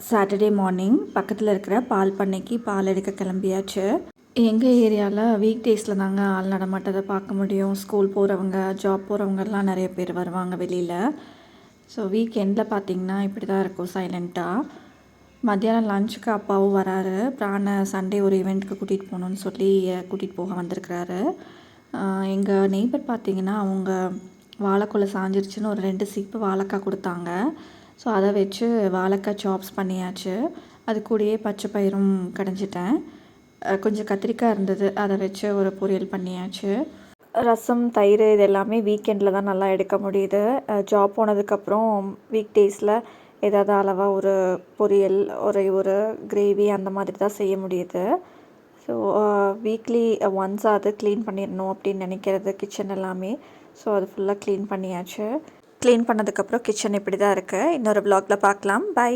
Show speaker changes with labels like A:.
A: Saturday morning பக்கத்தில் இருக்கிற பால் பண்ணைக்கு பால் எடுக்க கிளம்பியாச்சு. எங்கள் ஏரியாவில் வீக் டேஸில் தாங்க ஆள் நடமாட்டத்தை பார்க்க முடியும். ஸ்கூல் போகிறவங்க, ஜாப் போகிறவங்கலாம் நிறைய பேர் வருவாங்க வெளியில். ஸோ வீக் எண்டில் பார்த்திங்கன்னா இப்படி தான் இருக்கும் சைலண்ட்டாக. மத்தியானம் லஞ்சுக்கு அப்பாவும் வராரு. பிராண சண்டே ஒரு ஈவெண்ட்டுக்கு கூட்டிகிட்டு போகணுன்னு சொல்லி கூட்டிகிட்டு போக வந்திருக்கிறாரு. எங்கள் நெய்பர் பார்த்திங்கன்னா அவங்க வாழைக்குலை சாஞ்சிருச்சுன்னு ஒரு 2 சீப்பு வாழைக்காய் கொடுத்தாங்க. ஸோ அதை வச்சு வாழைக்காய் சாப்ஸ் பண்ணியாச்சு. அது கூடயே பச்சை பயிரும் கடைஞ்சிட்டேன். கொஞ்சம் கத்திரிக்காய் இருந்தது, அதை வச்சு ஒரு பொரியல் பண்ணியாச்சு. ரசம், தயிர் இது எல்லாமே வீக்கெண்டில் தான் நல்லா எடுக்க முடியுது. ஜாப் போனதுக்கப்புறம் வீக் டேஸில் ஏதாவது அளவாக ஒரு பொரியல், ஒரு கிரேவி அந்த மாதிரி தான் செய்ய முடியுது. ஸோ வீக்லி ஒன்ஸ் அது க்ளீன் பண்ணிடணும் அப்படின்னு நினைக்கிறது கிச்சன் எல்லாமே. ஸோ அது ஃபுல்லாக க்ளீன் பண்ணியாச்சு. க்ளீன் பண்ணதுக்கப்புறம் கிச்சன் இப்படி தான் இருக்குது. இன்னொரு வ்ளாகில் பார்க்கலாம். பை.